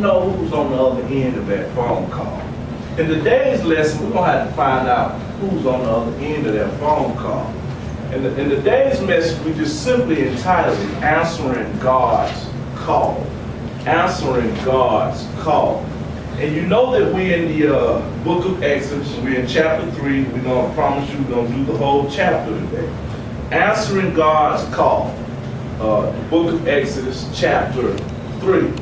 know who's on the other end of that phone call. In today's lesson, we're going to have to find out who's on the other end of that phone call. In today's message, we just simply entitled it, Answering God's Call. Answering God's Call. And you know that we're in the book of Exodus. We're in chapter 3. We're going to promise you we're going to do the whole chapter today. Answering God's Call. The book of Exodus, chapter 3.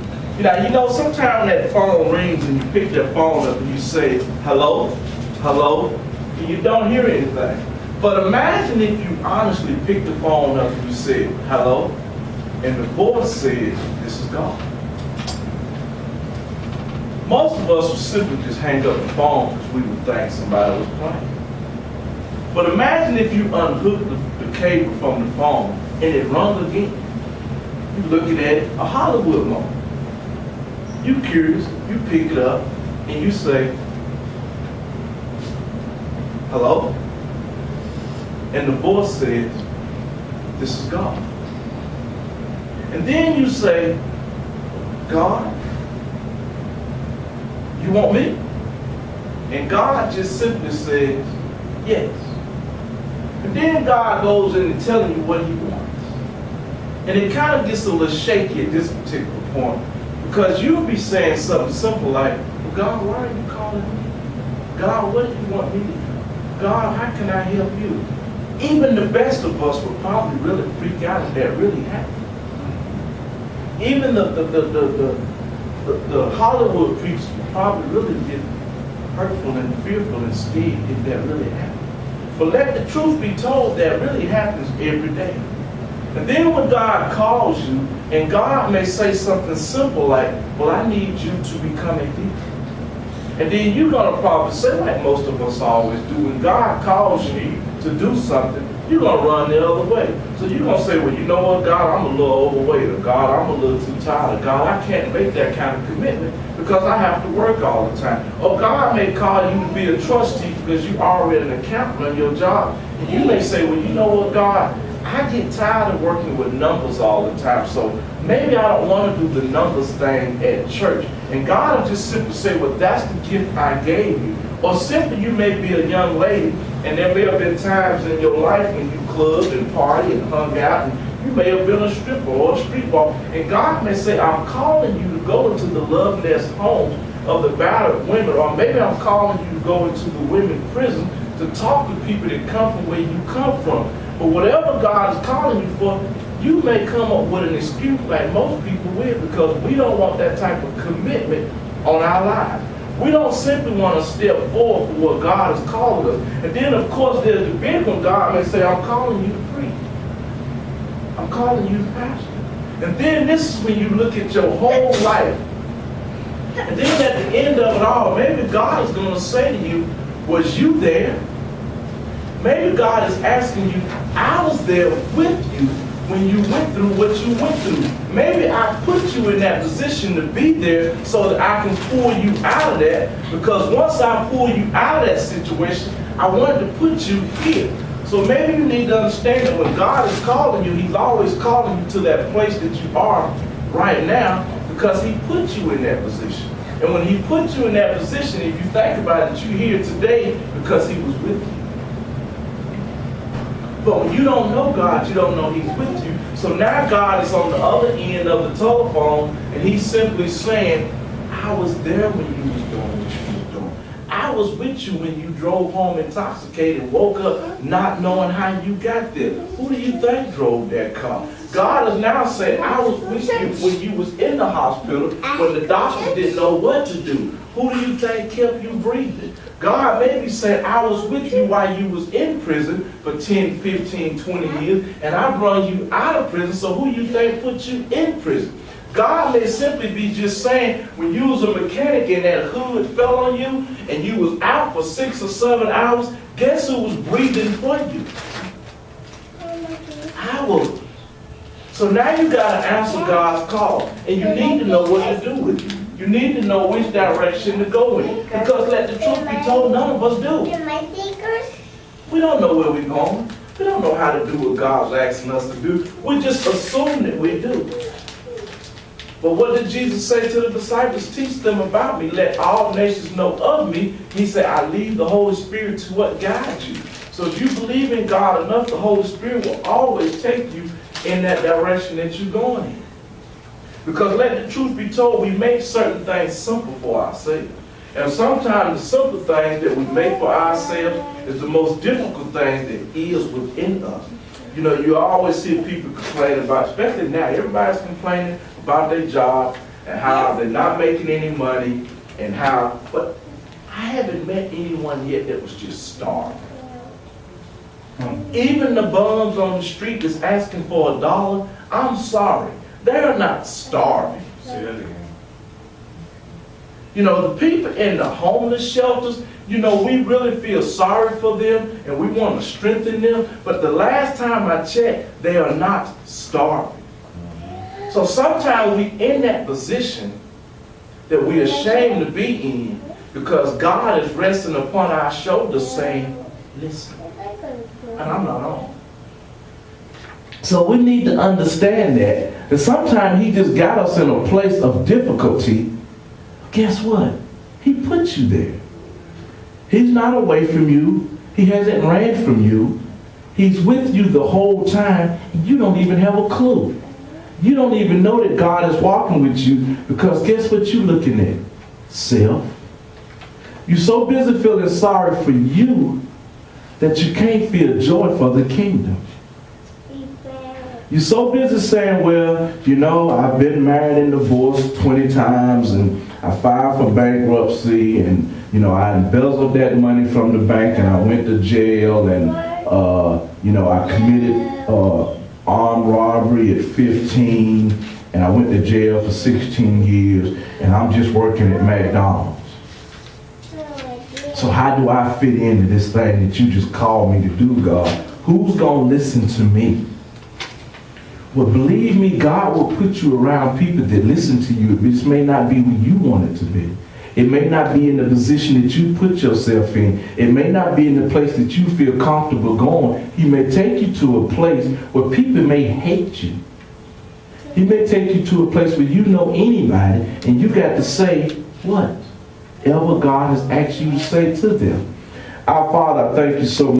Now, you know, sometimes that phone rings and you pick that phone up and you say, hello, hello, and you don't hear anything. But imagine if you honestly picked the phone up and you said, hello, and the voice said, this is God. Most of us would simply just hang up the phone because we would think somebody was playing. But imagine if you unhook the cable from the phone and it rung again. You're looking at a Hollywood moment. You're curious, you pick it up, and you say, hello? And the voice says, this is God. And then you say, God, you want me? And God just simply says, yes. And then God goes in and telling you what he wants. And it kind of gets a little shaky at this particular point, because you'll be saying something simple like, well, God, why are you calling me? God, what do you want me to do? God, how can I help you? Even the best of us would probably really freak out if that really happened. Even the Hollywood preachers would probably really get hurtful and fearful and scared if that really happened. But let the truth be told, that really happens every day. And then when God calls you, and God may say something simple like, well, I need you to become a deacon. And then you're going to probably say, like most of us always do, when God calls you to do something, you're going to run the other way. So you're going to say, well, you know what, God, I'm a little overweight, or God, I'm a little too tired, or God, I can't make that kind of commitment because I have to work all the time. Or God may call you to be a trustee because you're already an accountant on your job. And you may say, well, you know what, God, I get tired of working with numbers all the time, so maybe I don't want to do the numbers thing at church. And God will just simply say, well, that's the gift I gave you. Or simply, you may be a young lady, and there may have been times in your life when you clubbed and partied and hung out, and you may have been a stripper or a street walker. And God may say, I'm calling you to go into the love nest homes of the battered women, or maybe I'm calling you to go into the women's prison to talk to people that come from where you come from. But whatever God is calling you for, you may come up with an excuse like most people will, because we don't want that type of commitment on our lives. We don't simply want to step forward for what God has called us. And then, of course, there's the big one. God may say, I'm calling you to preach. I'm calling you to pastor. And then this is when you look at your whole life. And then at the end of it all, maybe God is going to say to you, was you there? Maybe God is asking you, I was there with you when you went through what you went through. Maybe I put you in that position to be there so that I can pull you out of that, because once I pull you out of that situation, I wanted to put you here. So maybe you need to understand that when God is calling you, he's always calling you to that place that you are right now, because he put you in that position. And when he put you in that position, if you think about it, you're here today because he was with you. But when you don't know God, you don't know he's with you. So now God is on the other end of the telephone, and he's simply saying, I was there when you was doing what you was doing. I was with you when you drove home intoxicated and woke up not knowing how you got there. Who do you think drove that car? God is now saying, I was with you when you was in the hospital, when the doctor didn't know what to do. Who do you think kept you breathing? God maybe said, I was with you while you was in prison for 10, 15, 20 years, and I brought you out of prison, so who you think put you in prison? God may simply be just saying, when you was a mechanic and that hood fell on you, and you was out for 6 or 7 hours, guess who was breathing for you? I was. So now you got to answer God's call, and you need to know what to do with it. You need to know which direction to go in. Because let the truth be told, none of us do. We don't know where we're going. We don't know how to do what God's asking us to do. We just assume that we do. But what did Jesus say to the disciples? Teach them about me. Let all nations know of me. He said, I leave the Holy Spirit to what guides you. So if you believe in God enough, the Holy Spirit will always take you in that direction that you're going in. Because let the truth be told, we make certain things simple for ourselves. And sometimes the simple things that we make for ourselves is the most difficult things that is within us. You know, you always see people complain about, especially now, everybody's complaining about their job and how they're not making any money and how, but I haven't met anyone yet that was just starving. Even the bums on the street that's asking for $1, I'm sorry, they're not starving. You know, the people in the homeless shelters, you know, we really feel sorry for them and we want to strengthen them. But the last time I checked, they are not starving. So sometimes we in that position that we're ashamed to be in because God is resting upon our shoulders saying, listen, and I'm not on. So we need to understand that sometimes he just got us in a place of difficulty. Guess what? He put you there. He's not away from you. He hasn't ran from you. He's with you the whole time. You don't even have a clue. You don't even know that God is walking with you because guess what you're looking at? Self. You're so busy feeling sorry for you that you can't feel joy for the kingdom. You're so busy saying, well, you know, I've been married and divorced 20 times and I filed for bankruptcy and, you know, I embezzled that money from the bank and I went to jail and, you know, I committed armed robbery at 15 and I went to jail for 16 years and I'm just working at McDonald's. So how do I fit into this thing that you just called me to do, God? Who's going to listen to me? Well, believe me, God will put you around people that listen to you. This may not be who you want it to be. It may not be in the position that you put yourself in. It may not be in the place that you feel comfortable going. He may take you to a place where people may hate you. He may take you to a place where you know anybody and you got to say what? Ever God has asked you to say to them. Our Father, I thank you so much.